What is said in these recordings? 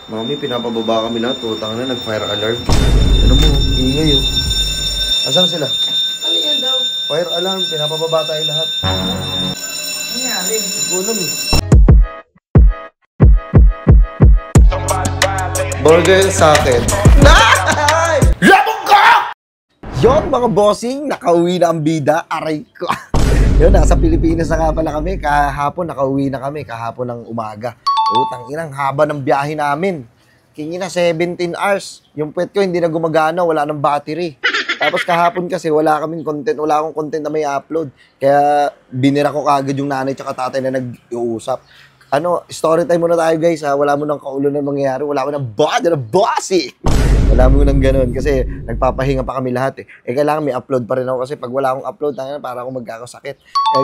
Mami, pinapababa kami lahat. Utang na, nag-fire alarm. Ano mo, ingay oh. Asan sila? Ano yan daw? Fire alarm, pinapababa tayo lahat. Nangyari? Gulam eh. Burger sa akin. Labog ka! Yon mga bossing, nakauwi na ang bida. Aray ko. Yun, nasa Pilipinas na nga pala kami. Kahapon, nakauwi na kami. Kahapon ng umaga. Utang inang, haba ng biyahe namin. Kingi na 17 hours. Yung puwet ko hindi na gumagana, wala ng battery. Tapos kahapon kasi wala kaming content, wala akong content na may upload. Kaya binira ko kagad yung nanay tsaka tatay na nag-iusap. Story time muna tayo guys ha. Wala mo nang kaulo na mangyayari. Wala mo nang bossy. Wala mo nang ganun kasi nagpapahinga pa kami lahat eh. Kailangan may upload pa rin ako kasi pag wala akong upload, para ako magkakasakit.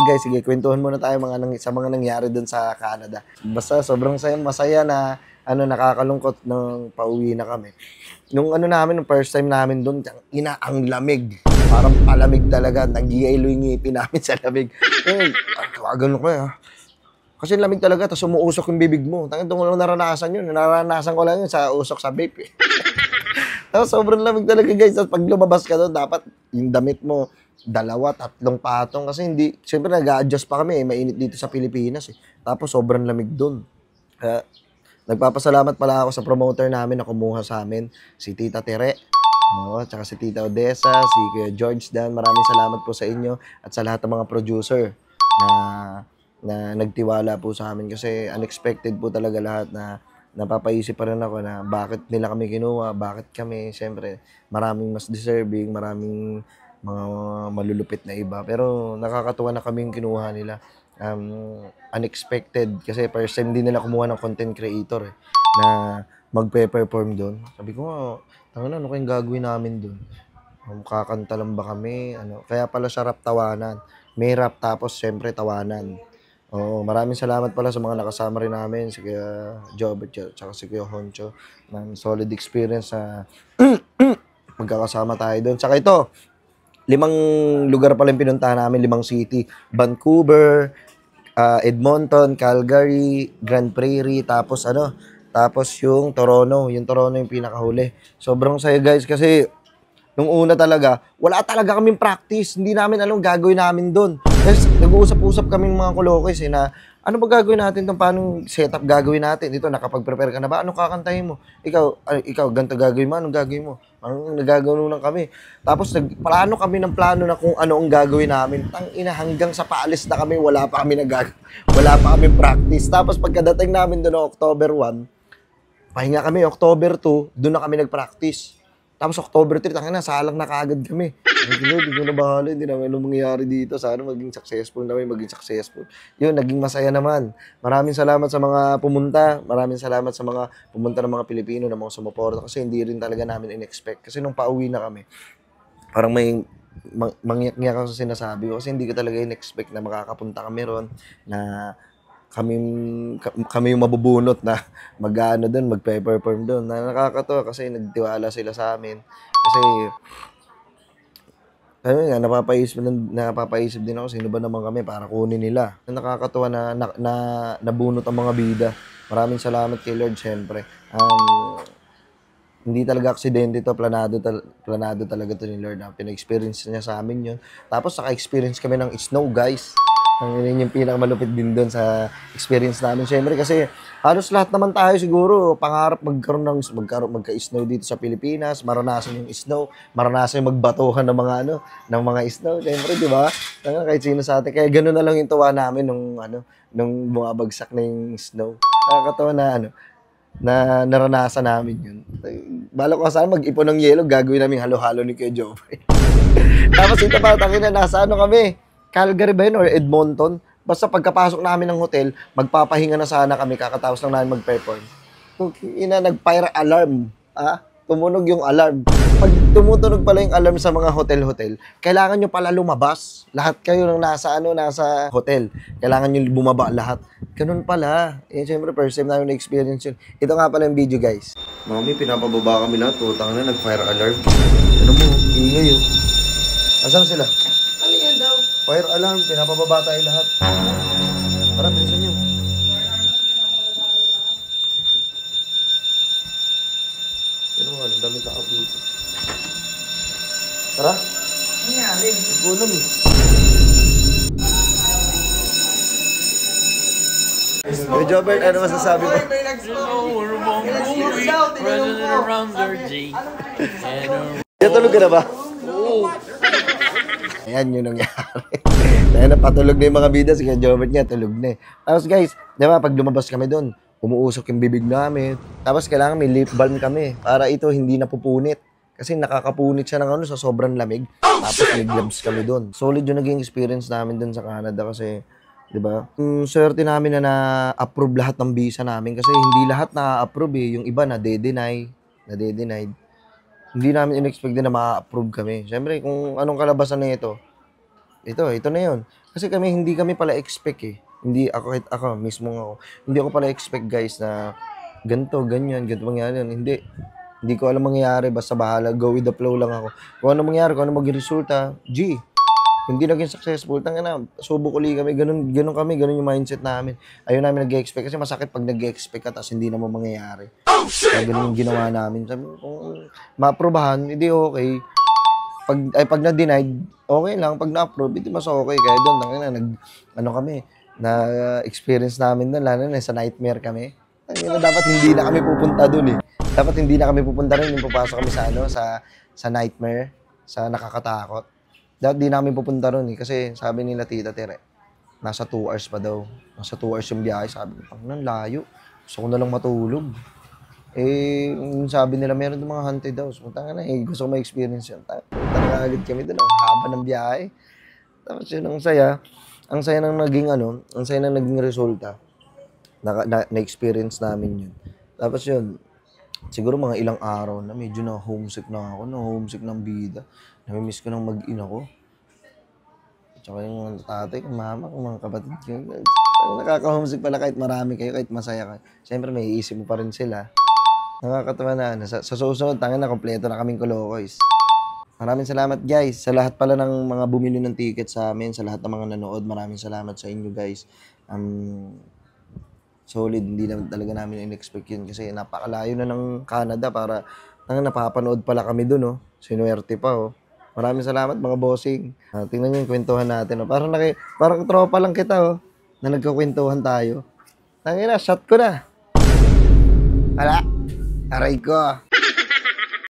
Guys, sige, kwentuhan muna tayo sa mga nangyari dun sa Canada. Basta sobrang masaya na nakakalungkot nung pauwi na kami. Nung nung first time namin dun, ang lamig. Parang palamig talaga. Nag-iilo yung ngipin namin sa lamig. Ganun ko kasi lamig talaga, tapos umuusok yung bibig mo. Tangin, doon ko lang naranasan yun. Naranasan ko lang yun sa usok sa vape eh. Tapos sobrang lamig talaga guys. Tapos pag lumabas ka doon, dapat yung damit mo, 2, 3 patong. Kasi hindi, siyempre nag-a-adjust pa kami eh. Mainit dito sa Pilipinas eh. Tapos sobrang lamig doon. Kaya, nagpapasalamat pala ako sa promoter namin na kumuha sa amin, si Tita Tere. Tsaka si Tita Odessa, si Kuya George Dan. Maraming salamat po sa inyo at sa lahat ng mga producer na nagtiwala po sa amin kasi unexpected po talaga lahat na napapaisip pa rin ako na bakit nila kami kinuha, bakit kami, siyempre maraming mas deserving, maraming mga malulupit na iba pero nakakatuwa na kaming kinuha nila. Unexpected kasi first time din nila kumuha ng content creator na magpe-perform doon. Sabi ko, ano kayong gagawin namin doon? Kakanta lang ba kami? Kaya pala siya rap tawanan. May rap tapos siyempre tawanan. Oo, maraming salamat pala sa mga nakasama rin namin, si Kuya Jobert at si Kuya Honcho. Solid experience sa magkakasama tayo doon. Tsaka ito, 5 lugar pala yung pinuntahan namin, 5 city. Vancouver, Edmonton, Calgary, Grand Prairie, tapos yung Toronto. Yung Toronto yung pinakahuli. Sobrang saya guys kasi nung una talaga, wala talaga kaming practice. Hindi namin alam gagawin namin doon. Kasi nag-uusap-usap kaming mga kulokis na ano ba gagawin natin itong paano setup gagawin natin? Dito, nakapag-prepare ka na ba? Ano kakantahin mo? Ikaw ganito gagawin mo? Anong gagawin mo? Anong nagagawin kami? Tapos nagplano kami ng plano na kung ano ang gagawin namin. Hanggang sa paalis na kami, wala pa kami practice. Tapos pagkadating namin doon October 1, pahinga kami, October 2, doon na kami nag-practice. Tapos October 3, salang na kaagad kami. Hindi ko na bahala, hindi naman anong mangyayari dito. Sana maging successful. Yun, naging masaya naman. Maraming salamat sa mga pumunta. Maraming salamat sa mga pumunta ng mga Pilipino na mga sumuporta. Kasi hindi rin talaga namin in-expect. Kasi nung pauwi na kami, parang may mangyak-ngyak ako sa sinasabi ko. Kasi hindi ko talaga in-expect na makakapunta kami ron. Na kami yung mabubunot na magpe-perform doon. Nakakatawa kasi nagtiwala sila sa amin. Kasi napapaisip din ako sino ba naman kami para kunin nila. Nakakatawa na nabunot ang mga bida. Maraming salamat kay Lord siyempre. Hindi talaga aksidente to, planado talaga to ni Lord. Pina-experience niya sa amin yun. Tapos naka-experience kami ng snow guys. Yun yung pinakamalupit din doon sa experience namin. Siyempre kasi halos lahat naman tayo siguro pangarap magka-snow dito sa Pilipinas, maranasan yung snow, maranasan yung magbatuhan ng mga snow. Siyempre, di ba? Kahit sino sa atin. Kaya gano'n na lang yung tuwa namin nung bumabagsak na yung snow. Nakakatawa na naranasan namin yun. Bala ko saan mag-ipon ng yelo, gagawin namin halo-halo ni Kuya Joey. Tapos ito pa, nasa kami? Calgary ba yun or Edmonton? Basta pagkapasok namin ng hotel, magpapahinga na sana kami, kakatapos lang namin mag-perform. Nag-fire alarm. Tumunog yung alarm. Pag tumutunog pala yung alarm sa mga hotel-hotel, kailangan nyo pala lumabas. Lahat kayo nang nasa hotel. Kailangan nyo bumaba lahat. Ganun pala. Siyempre, first time namin na-experience yun. Ito nga pala yung video, guys. Mami, pinapababa kami lahat. Utang na, nag-fire alarm. Ano mo? Ingay oh. Asan sila? Ano yan daw? Fire alarm, pinapababa tayo lahat. Tara, bilisan nyo. Tara. Nangyari. Gulong eh. Hey, Jobert, ano masasabi mo? May nag-score. We're running around their G. Kaya tulog ka na ba? Ayan, yun nangyari. Dahil napatulog na yung mga bida, si Jobert niya, tulog na eh. Tapos guys, di ba, pag lumabas kami doon, umuusok yung bibig namin. Tapos kailangan may lip balm kami para ito hindi napupunit. Kasi nakakapunit siya ng ano sa sobrang lamig. Tapos may gloves kami doon. Solid yung naging experience namin doon sa Canada kasi, di ba? Swerte namin na na-approve lahat ng visa namin kasi hindi lahat na-approve eh. Yung iba na-denied. Hindi namin in-expect din na ma-approve kami. Siyempre, kung anong kalabasan na ito na yun. Kasi hindi kami pala expect eh. Hindi ako mismo hindi ako pala expect guys na ganito mangyari. Hindi ko alam mangyayari, basta bahala, go with the flow lang ako. Kung ano mangyari, kung ano maging resulta, hindi naging successful, tangina, subok uli kami, ganun yung mindset namin. Ayun namin nag-expect kasi masakit pag nag-expect ka tapos hindi naman mangyayari. Kaya ganun yung ginawa namin. Sabi, kung ma-aprobahan, hindi okay. Pag na-denied, okay lang. Pag na-approve, hindi mas okay. Kaya doon, na-experience namin doon, lalo na sa nightmare kami. Dapat hindi na kami pupunta doon eh. Dapat hindi na kami pupunta rin yung papasok kami sa nightmare, sa nakakatakot. Dapat di namin pupunta ron eh. Kasi sabi nila Tita Tere, nasa 2 hours pa daw. Nasa 2 hours yung biyahe. Sabi ko, pang layo. Gusto ko na lang matulog. Sabi nila, meron ng mga haunted house. Punta na gusto ko ma-experience yun. Tagalit kami doon. Ang haba ng biyahe. Tapos yun, ang saya. Ang saya ng naging resulta. Na-experience namin yun. Tapos yun, siguro mga ilang araw na medyo na-homesick na ako. Na-homesick ng bida. Namimiss ko ng mag-ina ko. Tsaka yung tatay, mama, mga kapatid ko. Nakaka-homesick pala kahit marami kayo, kahit masaya kayo. Siyempre, may iisip mo pa rin sila. Nakakatawa na. Sa susunod, na kompleto na kaming Kolokoys. Maraming salamat guys. Sa lahat pala ng mga bumili ng ticket sa amin, sa lahat ng mga nanood, maraming salamat sa inyo guys. Solid, hindi naman talaga namin in-expect yun kasi napakalayo na ng Canada para napapanood pala kami dun, oh. Sinuwerte pa, oh. Maraming salamat mga bossing. Tingnan niyo yung kwentuhan natin, oh. Parang tropa lang kita, oh, na nagkakwentuhan tayo. Tangina, shot ko na. Wala. Aray ko.